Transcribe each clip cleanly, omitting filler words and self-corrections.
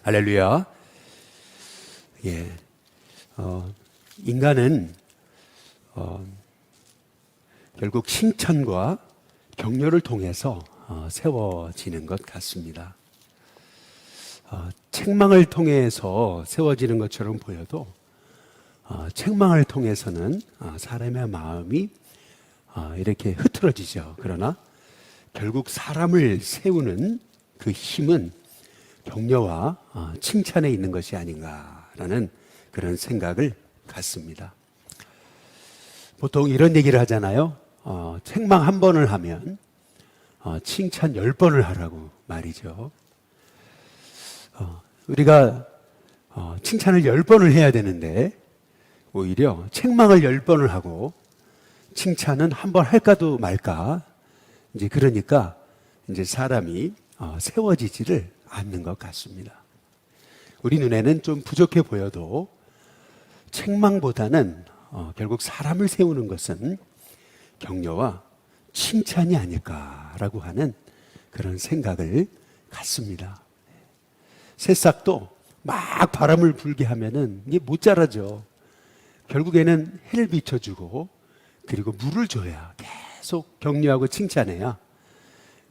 할렐루야. 예, 인간은 결국 칭찬과 격려를 통해서 세워지는 것 같습니다. 책망을 통해서 세워지는 것처럼 보여도 책망을 통해서는 사람의 마음이 이렇게 흐트러지죠. 그러나 결국 사람을 세우는 그 힘은 격려와 칭찬에 있는 것이 아닌가라는 그런 생각을 갖습니다. 보통 이런 얘기를 하잖아요. 책망 한 번을 하면 칭찬 10번을 하라고 말이죠. 우리가 칭찬을 10번을 해야 되는데 오히려 책망을 10번을 하고 칭찬은 한 번 할까도 말까. 이제 그러니까 이제 사람이 세워지지를 않는 것 같습니다. 우리 눈에는 좀 부족해 보여도 책망보다는 결국 사람을 세우는 것은 격려와 칭찬이 아닐까라고 하는 그런 생각을 갖습니다. 새싹도 막 바람을 불게 하면은 이게 못 자라죠. 결국에는 해를 비춰주고 그리고 물을 줘야 계속 격려하고 칭찬해야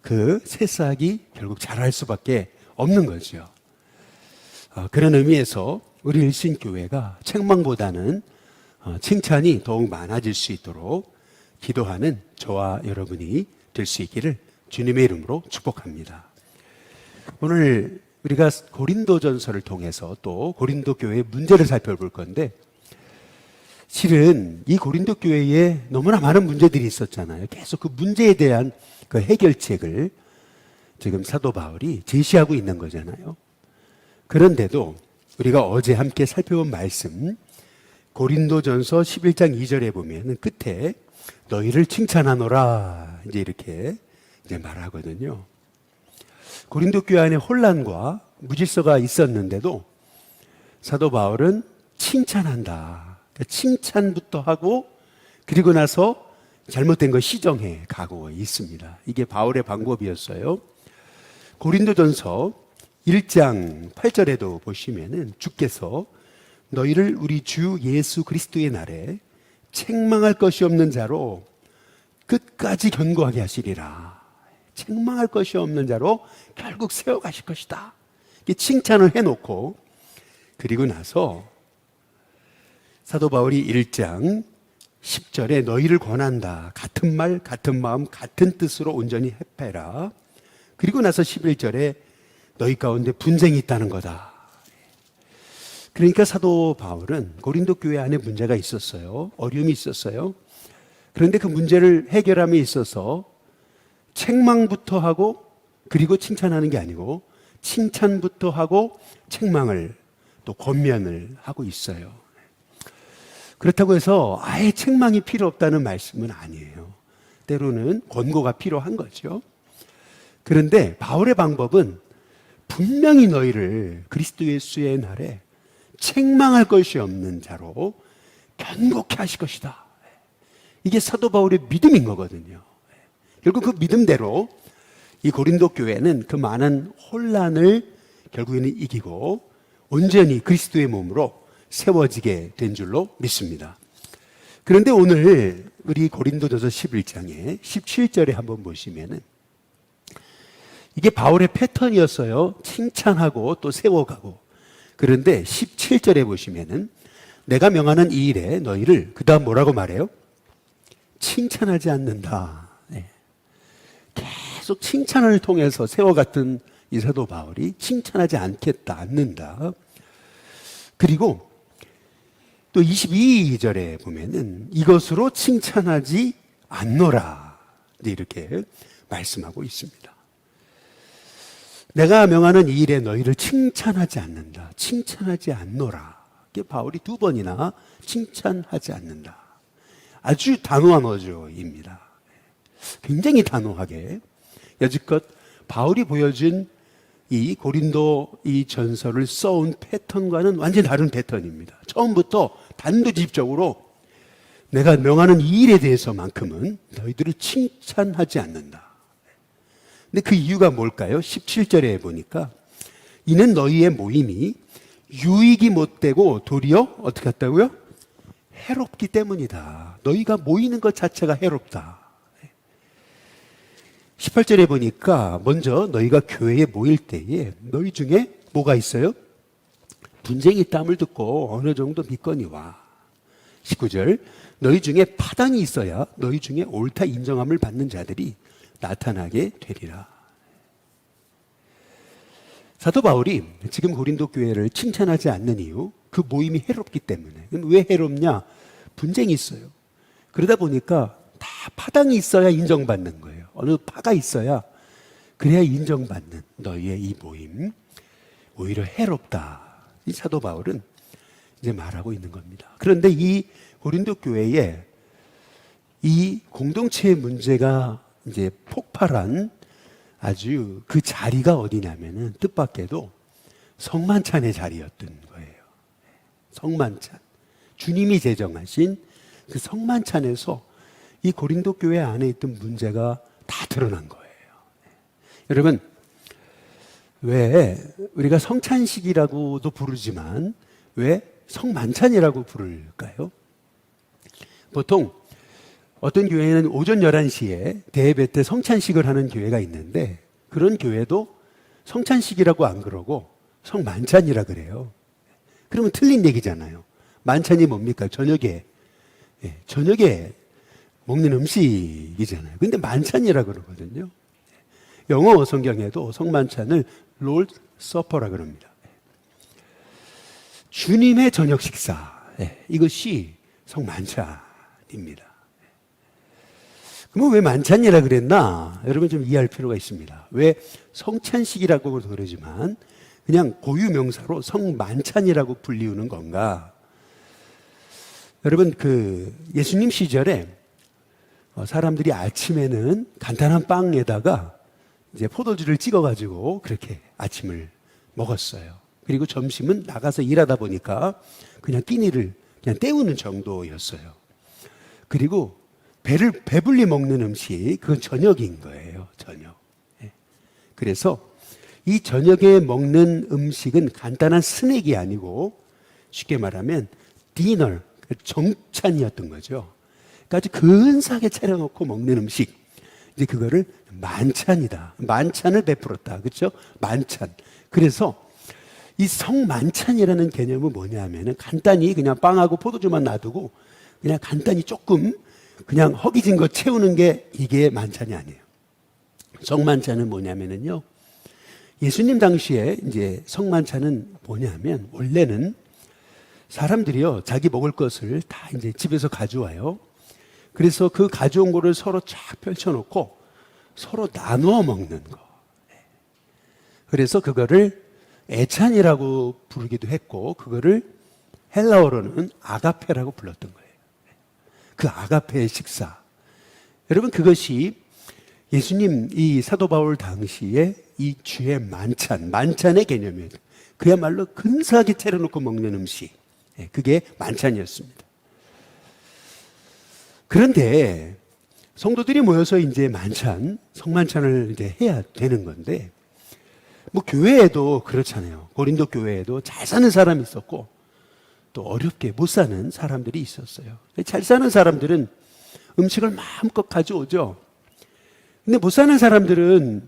그 새싹이 결국 자랄 수밖에 없는 거죠. 그런 의미에서 우리 일신교회가 책망보다는 칭찬이 더욱 많아질 수 있도록 기도하는 저와 여러분이 될 수 있기를 주님의 이름으로 축복합니다. 오늘 우리가 고린도전서를 통해서 또 고린도 교회의 문제를 살펴볼 건데, 실은 이 고린도 교회에 너무나 많은 문제들이 있었잖아요. 계속 그 문제에 대한 그 해결책을 지금 사도 바울이 제시하고 있는 거잖아요. 그런데도 우리가 어제 함께 살펴본 말씀 고린도전서 11장 2절에 보면 끝에 너희를 칭찬하노라 이제 이렇게 이제 말하거든요. 고린도 교회 안에 혼란과 무질서가 있었는데도 사도 바울은 칭찬한다. 그러니까 칭찬부터 하고 그리고 나서 잘못된 거 시정해 가고 있습니다. 이게 바울의 방법이었어요. 고린도전서 1장 8절에도 보시면은 주께서 너희를 우리 주 예수 그리스도의 날에 책망할 것이 없는 자로 끝까지 견고하게 하시리라. 책망할 것이 없는 자로 결국 세워가실 것이다. 이렇게 칭찬을 해놓고 그리고 나서 사도 바울이 1장 10절에 너희를 권한다. 같은 말, 같은 마음, 같은 뜻으로 온전히 합해라. 그리고 나서 11절에 너희 가운데 분쟁이 있다는 거다. 그러니까 사도 바울은 고린도 교회 안에 문제가 있었어요. 어려움이 있었어요. 그런데 그 문제를 해결함에 있어서 책망부터 하고 그리고 칭찬하는 게 아니고 칭찬부터 하고 책망을 또 권면을 하고 있어요. 그렇다고 해서 아예 책망이 필요 없다는 말씀은 아니에요. 때로는 권고가 필요한 거죠. 그런데 바울의 방법은 분명히 너희를 그리스도 예수의 날에 책망할 것이 없는 자로 견고케 하실 것이다. 이게 사도 바울의 믿음인 거거든요. 결국 그 믿음대로 이 고린도 교회는 그 많은 혼란을 결국에는 이기고 온전히 그리스도의 몸으로 세워지게 된 줄로 믿습니다. 그런데 오늘 우리 고린도전서 11장에 17절에 한번 보시면은 이게 바울의 패턴이었어요. 칭찬하고 또 세워가고. 그런데 17절에 보시면은 내가 명하는 이 일에 너희를 그 다음 뭐라고 말해요? 칭찬하지 않는다. 네. 계속 칭찬을 통해서 세워갔던 이 사도 바울이 칭찬하지 않는다. 그리고 또 22절에 보면은 이것으로 칭찬하지 않노라. 이렇게 말씀하고 있습니다. 내가 명하는 이 일에 너희를 칭찬하지 않는다. 칭찬하지 않노라. 이게 바울이 2번이나 칭찬하지 않는다. 아주 단호한 어조입니다. 굉장히 단호하게 여지껏 바울이 보여준 이 고린도 이 전서를 써온 패턴과는 완전히 다른 패턴입니다. 처음부터 단도직입적으로 내가 명하는 이 일에 대해서만큼은 너희들을 칭찬하지 않는다. 근데 그 이유가 뭘까요? 17절에 보니까 이는 너희의 모임이 유익이 못되고 도리어 어떻게 했다고요? 해롭기 때문이다. 너희가 모이는 것 자체가 해롭다. 18절에 보니까 먼저 너희가 교회에 모일 때에 너희 중에 뭐가 있어요? 분쟁이 있다함을 듣고 어느 정도 믿거니와. 19절 너희 중에 파당이 있어야 너희 중에 옳다 인정함을 받는 자들이 나타나게 되리라. 사도 바울이 지금 고린도 교회를 칭찬하지 않는 이유, 그 모임이 해롭기 때문에. 왜 해롭냐? 분쟁이 있어요. 그러다 보니까 다 파당이 있어야 인정받는 거예요. 어느 파가 있어야 그래야 인정받는 너희의 이 모임 오히려 해롭다. 이 사도 바울은 이제 말하고 있는 겁니다. 그런데 이 고린도 교회에 이 공동체의 문제가 이제 폭발한 아주 그 자리가 어디냐면은 뜻밖에도 성만찬의 자리였던 거예요. 성만찬. 주님이 제정하신 그 성만찬에서 이 고린도 교회 안에 있던 문제가 다 드러난 거예요. 여러분, 왜 우리가 성찬식이라고도 부르지만 왜 성만찬이라고 부를까요? 보통 어떤 교회는 오전 11시에 대예배 때 성찬식을 하는 교회가 있는데 그런 교회도 성찬식이라고 안 그러고 성만찬이라 그래요. 그러면 틀린 얘기잖아요. 만찬이 뭡니까? 저녁에 먹는 음식이잖아요. 근데 만찬이라 그러거든요. 영어 성경에도 성만찬을 롤드 서퍼라 그럽니다. 주님의 저녁 식사. 이것이 성만찬입니다. 그럼 왜 만찬이라 그랬나? 여러분 좀 이해할 필요가 있습니다. 왜 성찬식이라고 그러지만 그냥 고유명사로 성만찬이라고 불리우는 건가? 여러분 그 예수님 시절에 사람들이 아침에는 간단한 빵에다가 이제 포도주를 찍어가지고 그렇게 아침을 먹었어요. 그리고 점심은 나가서 일하다 보니까 그냥 끼니를 그냥 때우는 정도였어요. 그리고 배불리 먹는 음식, 그건 저녁인 거예요. 저녁. 그래서 이 저녁에 먹는 음식은 간단한 스낵이 아니고 쉽게 말하면 디너, 정찬이었던 거죠. 그러니까 아주 근사하게 차려놓고 먹는 음식. 이제 그거를 만찬이다. 만찬을 베풀었다. 그렇죠? 만찬. 그래서 이 성만찬이라는 개념은 뭐냐면은 간단히 그냥 빵하고 포도주만 놔두고 그냥 간단히 조금 그냥 허기진 거 채우는 게 이게 만찬이 아니에요. 성만찬은 뭐냐면은요. 예수님 당시에 이제 성만찬은 뭐냐면 원래는 사람들이요. 자기 먹을 것을 다 이제 집에서 가져와요. 그래서 그 가져온 거를 서로 쫙 펼쳐놓고 서로 나누어 먹는 거. 그래서 그거를 애찬이라고 부르기도 했고 그거를 헬라어로는 아가페라고 불렀던 거예요. 그 아가페의 식사. 여러분 그것이 예수님 이 사도 바울 당시에 이 주의 만찬의 개념이에요. 그야말로 근사하게 차려놓고 먹는 음식. 그게 만찬이었습니다. 그런데 성도들이 모여서 이제 성만찬을 이제 해야 되는 건데, 뭐 교회에도 그렇잖아요. 고린도 교회에도 잘 사는 사람이 있었고, 또 어렵게 못 사는 사람들이 있었어요. 잘 사는 사람들은 음식을 마음껏 가져오죠. 근데 못 사는 사람들은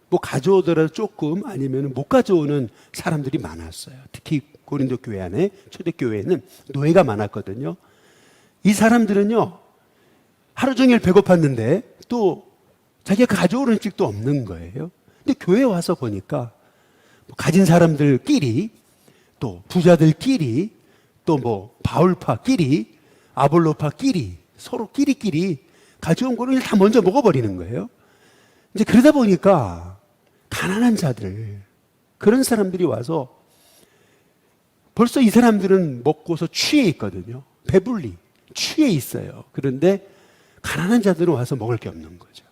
뭐 가져오더라도 조금 아니면 못 가져오는 사람들이 많았어요. 특히 고린도 교회 안에 초대교회에는 노예가 많았거든요. 이 사람들은요, 하루 종일 배고팠는데 또 자기가 가져올 음식도 없는 거예요. 근데 교회에 와서 보니까 가진 사람들끼리 또 부자들끼리 또 뭐 바울파끼리 아볼로파끼리 서로 끼리끼리 가져온 거를 다 먼저 먹어버리는 거예요. 이제 그러다 보니까 가난한 자들 그런 사람들이 와서 벌써 이 사람들은 먹고서 취해 있거든요. 배불리 취해 있어요. 그런데 가난한 자들은 와서 먹을 게 없는 거죠.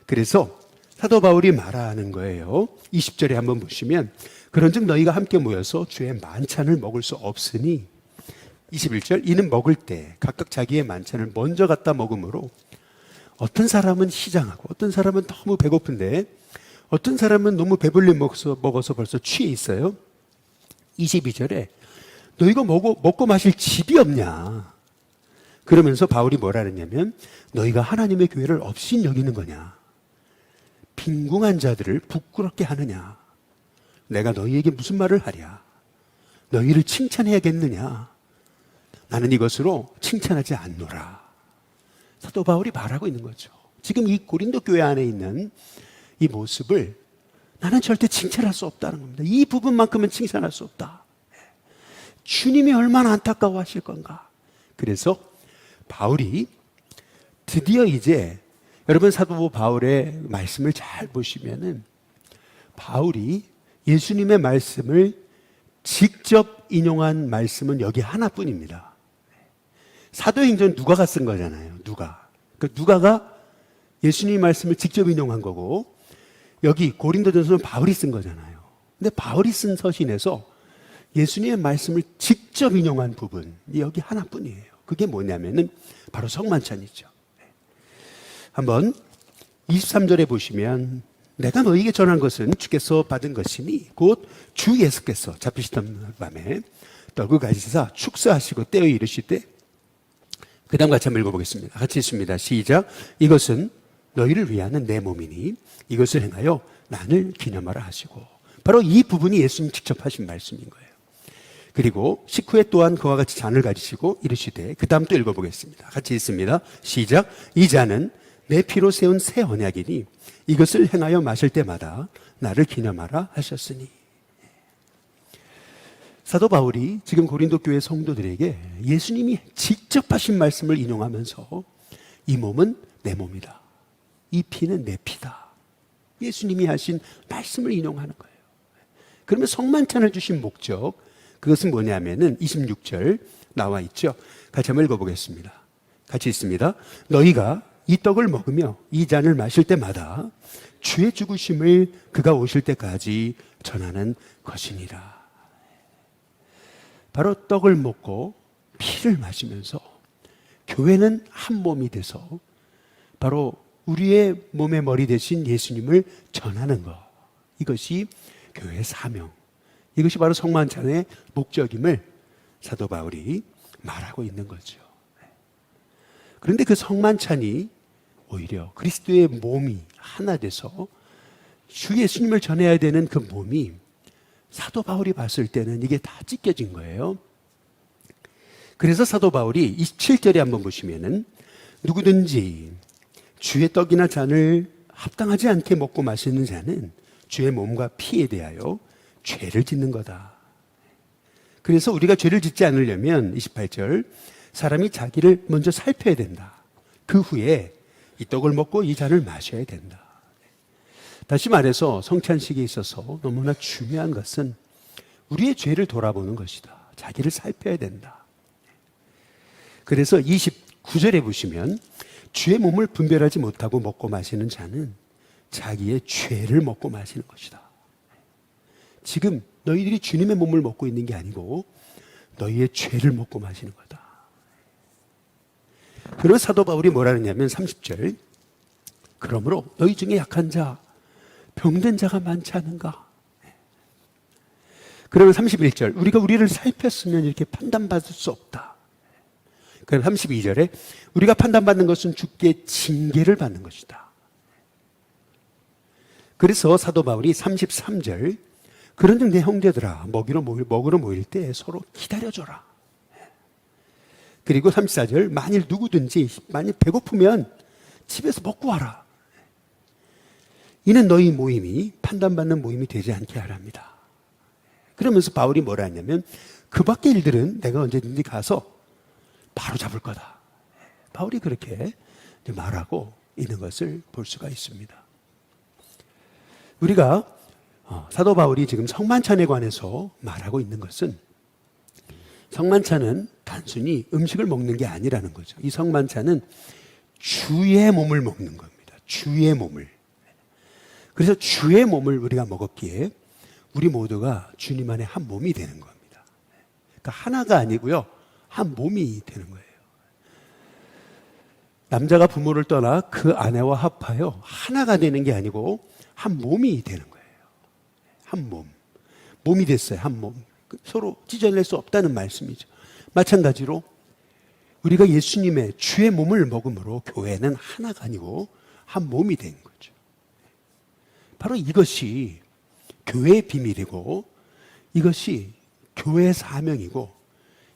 그래서 사도 바울이 말하는 거예요. 20절에 한번 보시면 그런즉 너희가 함께 모여서 주의 만찬을 먹을 수 없으니 21절 이는 먹을 때 각각 자기의 만찬을 먼저 갖다 먹으므로 어떤 사람은 시장하고 어떤 사람은 너무 배고픈데 어떤 사람은 너무 배불리 먹어서 벌써 취해 있어요. 22절에 너희가 먹고 마실 집이 없냐. 그러면서 바울이 뭐라 그랬냐면 너희가 하나님의 교회를 없인 여기는 거냐. 빈궁한 자들을 부끄럽게 하느냐. 내가 너희에게 무슨 말을 하랴. 너희를 칭찬해야겠느냐. 나는 이것으로 칭찬하지 않노라. 사도 바울이 말하고 있는 거죠. 지금 이 고린도 교회 안에 있는 이 모습을 나는 절대 칭찬할 수 없다는 겁니다. 이 부분만큼은 칭찬할 수 없다. 주님이 얼마나 안타까워하실 건가. 그래서 바울이 드디어 이제 여러분 사도 바울의 말씀을 잘 보시면은 바울이 예수님의 말씀을 직접 인용한 말씀은 여기 하나뿐입니다. 사도행전 누가가 쓴 거잖아요. 누가가 예수님의 말씀을 직접 인용한 거고 여기 고린도전서는 바울이 쓴 거잖아요. 근데 바울이 쓴 서신에서 예수님의 말씀을 직접 인용한 부분이 여기 하나뿐이에요. 그게 뭐냐면은 바로 성만찬이죠. 한번 23절에 보시면 내가 너희에게 전한 것은 주께서 받은 것이니 곧 주 예수께서 잡히시던 밤에 떡을 가지사 축사하시고 떼어 이르시되 그 다음 같이 한번 읽어보겠습니다. 같이 읽습니다. 시작. 이것은 너희를 위하는 내 몸이니 이것을 행하여 나를 기념하라 하시고 바로 이 부분이 예수님 직접 하신 말씀인 거예요. 그리고 식후에 또한 그와 같이 잔을 가지시고 이르시되 그 다음 또 읽어보겠습니다. 같이 읽습니다. 시작. 이 잔은 내 피로 세운 새 언약이니 이것을 행하여 마실 때마다 나를 기념하라 하셨으니. 사도 바울이 지금 고린도 교회 성도들에게 예수님이 직접 하신 말씀을 인용하면서 이 몸은 내 몸이다. 이 피는 내 피다. 예수님이 하신 말씀을 인용하는 거예요. 그러면 성만찬을 주신 목적, 그것은 뭐냐면은 26절 나와 있죠. 같이 한번 읽어보겠습니다. 같이 읽습니다. 너희가 이 떡을 먹으며 이 잔을 마실 때마다 주의 죽으심을 그가 오실 때까지 전하는 것이니라. 바로 떡을 먹고 피를 마시면서 교회는 한 몸이 돼서 바로 우리의 몸의 머리 대신 예수님을 전하는 것. 이것이 교회의 사명. 이것이 바로 성만찬의 목적임을 사도 바울이 말하고 있는 거죠. 그런데 그 성만찬이 오히려 그리스도의 몸이 하나 돼서 주 예수님을 전해야 되는 그 몸이 사도 바울이 봤을 때는 이게 다 찢겨진 거예요. 그래서 사도 바울이 27절에 한번 보시면은 누구든지 주의 떡이나 잔을 합당하지 않게 먹고 마시는 자는 주의 몸과 피에 대하여 죄를 짓는 거다. 그래서 우리가 죄를 짓지 않으려면 28절 사람이 자기를 먼저 살펴야 된다. 그 후에 이 떡을 먹고 이 잔을 마셔야 된다. 다시 말해서 성찬식에 있어서 너무나 중요한 것은 우리의 죄를 돌아보는 것이다. 자기를 살펴야 된다. 그래서 29절에 보시면 주의 몸을 분별하지 못하고 먹고 마시는 자는 자기의 죄를 먹고 마시는 것이다. 지금 너희들이 주님의 몸을 먹고 있는 게 아니고 너희의 죄를 먹고 마시는 거다. 그리고 사도 바울이 뭐라 그러냐면 30절 그러므로 너희 중에 약한 자 병든 자가 많지 않은가? 그러면 31절 우리가 우리를 살폈으면 이렇게 판단받을 수 없다. 그럼 32절에 우리가 판단받는 것은 주께 징계를 받는 것이다. 그래서 사도 바울이 33절 그런즉 내 형제들아 먹으러 모일 때 서로 기다려줘라. 그리고 34절 만일 배고프면 집에서 먹고 와라. 이는 너희 모임이 판단받는 모임이 되지 않게 하랍니다. 그러면서 바울이 뭐라 했냐면 그 밖의 일들은 내가 언제든지 가서 바로 잡을 거다. 바울이 그렇게 말하고 있는 것을 볼 수가 있습니다. 우리가 사도 바울이 지금 성만찬에 관해서 말하고 있는 것은 성만찬은 단순히 음식을 먹는 게 아니라는 거죠. 이 성만찬은 주의 몸을 먹는 겁니다. 주의 몸을. 그래서 주의 몸을 우리가 먹었기에 우리 모두가 주님 안에 한 몸이 되는 겁니다. 그러니까 하나가 아니고요. 한 몸이 되는 거예요. 남자가 부모를 떠나 그 아내와 합하여 하나가 되는 게 아니고 한 몸이 되는 거예요. 한 몸. 몸이 됐어요. 한 몸. 서로 찢어낼 수 없다는 말씀이죠. 마찬가지로 우리가 예수님의 주의 몸을 먹음으로 교회는 하나가 아니고 한 몸이 된 거죠. 바로 이것이 교회의 비밀이고 이것이 교회의 사명이고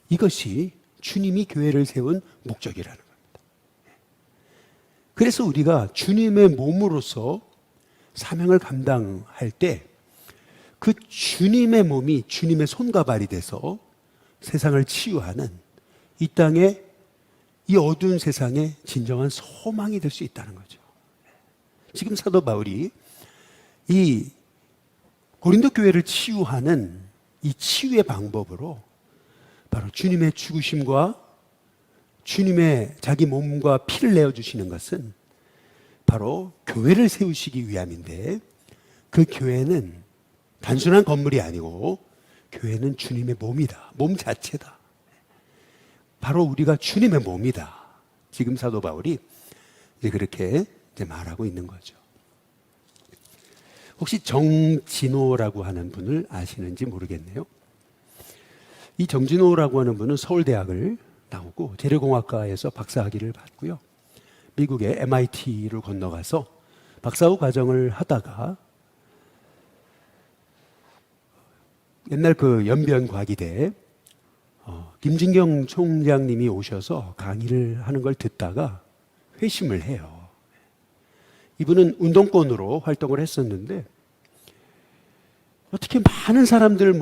이것이 주님이 교회를 세운 목적이라는 겁니다. 그래서 우리가 주님의 몸으로서 사명을 감당할 때 그 주님의 몸이 주님의 손과 발이 돼서 세상을 치유하는 이 땅에 이 어두운 세상에 진정한 소망이 될 수 있다는 거죠. 지금 사도 바울이 이 고린도 교회를 치유하는 이 치유의 방법으로 바로 주님의 죽으심과 주님의 자기 몸과 피를 내어주시는 것은 바로 교회를 세우시기 위함인데 그 교회는 단순한 건물이 아니고 교회는 주님의 몸이다. 몸 자체다. 바로 우리가 주님의 몸이다. 지금 사도 바울이 이제 그렇게 이제 말하고 있는 거죠. 혹시 정진호라고 하는 분을 아시는지 모르겠네요. 이 정진호라고 하는 분은 서울대학을 나오고 재료공학과에서 박사학위를 받고요. 미국의 MIT를 건너가서 박사후 과정을 하다가 옛날 그 연변과기대 김진경 총장님이 오셔서 강의를 하는 걸 듣다가 회심을 해요. 이분은 운동권으로 활동을 했었는데 어떻게 많은 사람들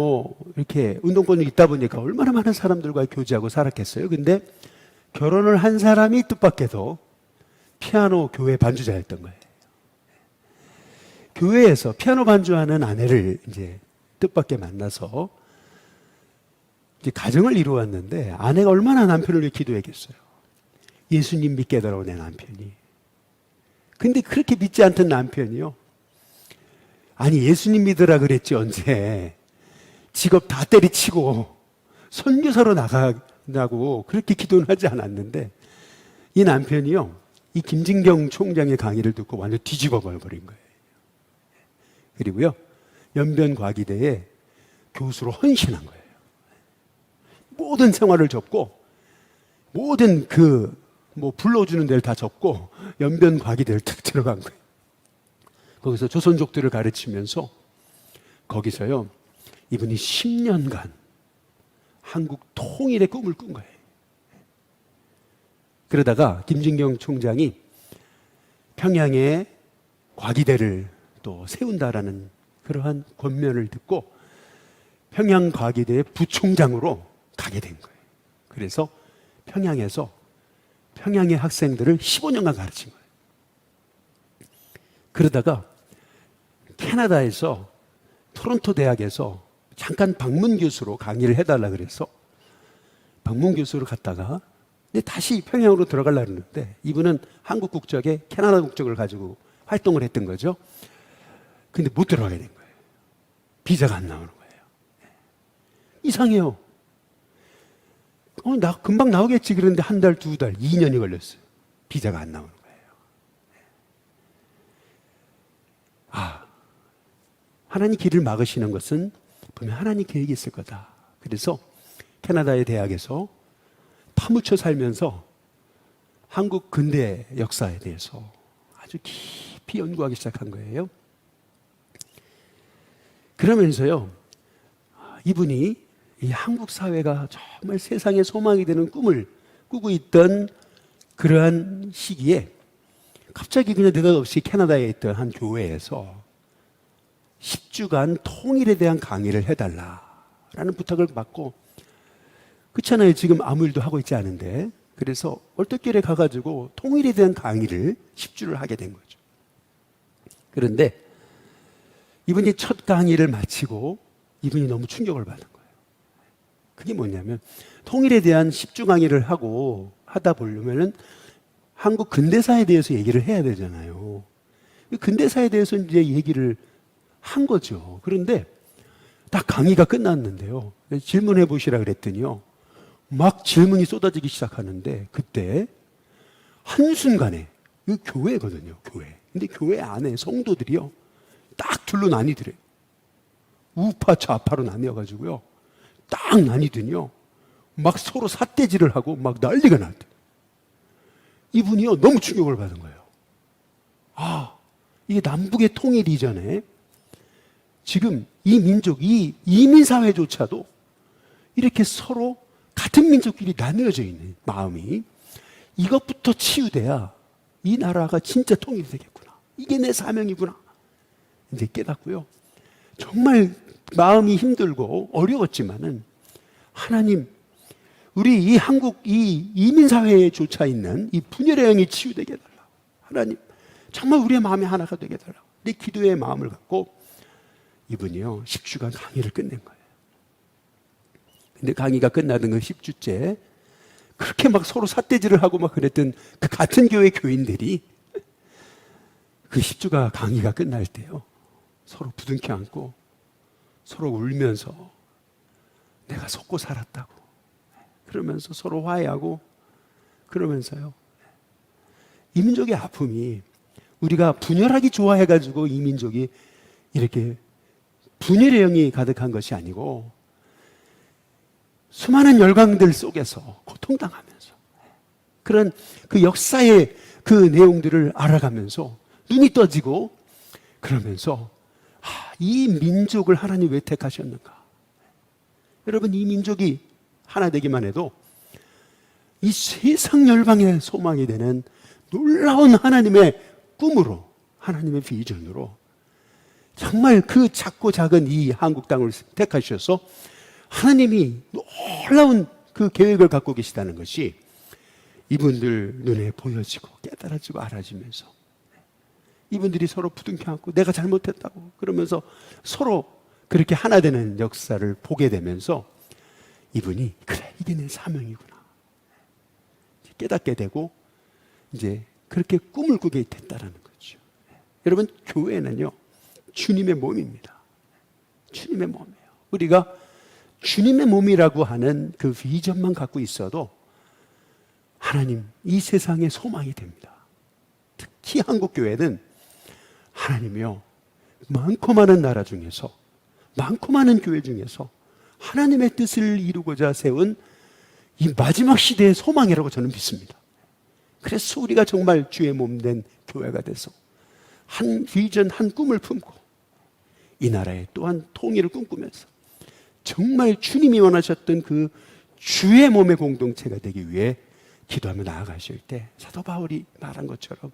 이렇게 운동권이 있다 보니까 얼마나 많은 사람들과 교제하고 살았겠어요. 근데 결혼을 한 사람이 뜻밖에도 피아노 교회 반주자였던 거예요. 교회에서 피아노 반주하는 아내를 이제 뜻밖에 만나서 이제 가정을 이루었는데 아내가 얼마나 남편을 위해 기도했겠어요. 예수님 믿게 해달라고 내 남편이. 근데 그렇게 믿지 않던 남편이요. 아니 예수님 믿으라 그랬지 언제. 직업 다 때리치고 선교사로 나가냐고 그렇게 기도는 하지 않았는데 이 남편이요. 이 김진경 총장의 강의를 듣고 완전 뒤집어 버린 거예요. 그리고요. 연변과기대에 교수로 헌신한 거예요. 모든 생활을 접고 모든 불러주는 데를 다 접고 연변과기대를 탁 들어간 거예요. 거기서 조선족들을 가르치면서 거기서요. 이분이 10년간 한국 통일의 꿈을 꾼 거예요. 그러다가 김진경 총장이 평양에 과기대를 또 세운다라는 그러한 권면을 듣고 평양과기대의 부총장으로 가게 된 거예요. 그래서 평양에서 평양의 학생들을 15년간 가르친 거예요. 그러다가 캐나다에서 토론토 대학에서 잠깐 방문 교수로 강의를 해달라 그래서 방문 교수로 갔다가 근데 다시 평양으로 들어가려고 했는데 이분은 한국 국적에 캐나다 국적을 가지고 활동을 했던 거죠. 근데 못 들어가게 된 거예요. 비자가 안 나오는 거예요. 이상해요. 나 금방 나오겠지 그런데 한 달, 두 달, 2년이 걸렸어요. 비자가 안 나오는 거예요. 하나님 길을 막으시는 것은 분명 하나님 계획이 있을 거다. 그래서 캐나다의 대학에서 파묻혀 살면서 한국 근대 역사에 대해서 아주 깊이 연구하기 시작한 거예요. 그러면서요, 이분이 이 한국 사회가 정말 세상의 소망이 되는 꿈을 꾸고 있던 그러한 시기에 갑자기 그냥 느닷없이 캐나다에 있던 한 교회에서 10주간 통일에 대한 강의를 해달라라는 부탁을 받고 그렇잖아요. 지금 아무 일도 하고 있지 않은데 그래서 얼떨결에 가가지고 통일에 대한 강의를 10주를 하게 된 거죠. 그런데 이분이 첫 강의를 마치고 이분이 너무 충격을 받은 거예요. 그게 뭐냐면 통일에 대한 10주 강의를 하다 보려면은 한국 근대사에 대해서 얘기를 해야 되잖아요. 근대사에 대해서 이제 얘기를 한 거죠. 그런데 딱 강의가 끝났는데요. 질문해 보시라 그랬더니요. 막 질문이 쏟아지기 시작하는데 그때 한순간에 이 교회거든요. 교회. 근데 교회 안에 성도들이요. 딱 둘로 나뉘더래요. 우파 좌파로 나뉘어가지고요. 딱 나뉘더니요. 막 서로 삿대질을 하고 막 난리가 났대. 이분이요. 너무 충격을 받은 거예요. 아, 이게 남북의 통일 이전에 지금 이 민족, 이 이민사회조차도 이렇게 서로 같은 민족끼리 나누어져 있는 마음이 이것부터 치유돼야 이 나라가 진짜 통일이 되겠구나. 이게 내 사명이구나. 이제 깨닫고요. 정말 마음이 힘들고 어려웠지만은 하나님, 우리 이 한국 이 이민사회에조차 있는 이 분열의 영이 치유되게 해달라. 하나님, 정말 우리의 마음이 하나가 되게 해달라. 내 기도의 마음을 갖고 이분이요 10주간 강의를 끝낸 거예요. 근데 강의가 끝나던 그 10주째 그렇게 막 서로 삿대질을 하고 막 그랬던 그 같은 교회 교인들이 그 10주가 강의가 끝날 때요 서로 부둥켜 안고 서로 울면서 내가 속고 살았다고 그러면서 서로 화해하고 그러면서요 이 민족의 아픔이 우리가 분열하기 좋아해가지고 이 민족이 이렇게 분열의 영이 가득한 것이 아니고 수많은 열강들 속에서 고통당하면서 그런 그 역사의 그 내용들을 알아가면서 눈이 떠지고 그러면서 이 민족을 하나님 왜 택하셨는가? 여러분 이 민족이 하나 되기만 해도 이 세상 열방의 소망이 되는 놀라운 하나님의 꿈으로 하나님의 비전으로 정말 그 작고 작은 이 한국 땅을 택하셔서 하나님이 놀라운 그 계획을 갖고 계시다는 것이 이분들 눈에 보여지고 깨달아지고 알아지면서 이분들이 서로 부둥켜 안고 내가 잘못했다고 그러면서 서로 그렇게 하나 되는 역사를 보게 되면서 이분이 그래 이게 내 사명이구나 깨닫게 되고 이제 그렇게 꿈을 꾸게 됐다는 거죠. 여러분 교회는요 주님의 몸입니다. 주님의 몸이에요. 우리가 주님의 몸이라고 하는 그 비전만 갖고 있어도 하나님 이 세상의 소망이 됩니다. 특히 한국교회는 하나님이요 많고 많은 나라 중에서 많고 많은 교회 중에서 하나님의 뜻을 이루고자 세운 이 마지막 시대의 소망이라고 저는 믿습니다. 그래서 우리가 정말 주의 몸된 교회가 돼서 한 비전 한 꿈을 품고 이 나라의 또한 통일을 꿈꾸면서 정말 주님이 원하셨던 그 주의 몸의 공동체가 되기 위해 기도하며 나아가실 때 사도 바울이 말한 것처럼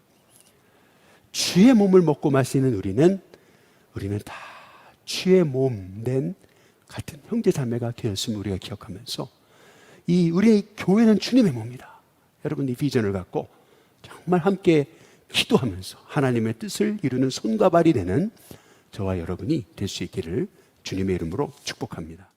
주의 몸을 먹고 마시는 우리는 다 주의 몸 된 같은 형제 자매가 되었음을 우리가 기억하면서 우리 교회는 주님의 몸이다. 여러분 이 비전을 갖고 정말 함께 기도하면서 하나님의 뜻을 이루는 손과 발이 되는 저와 여러분이 될 수 있기를 주님의 이름으로 축복합니다.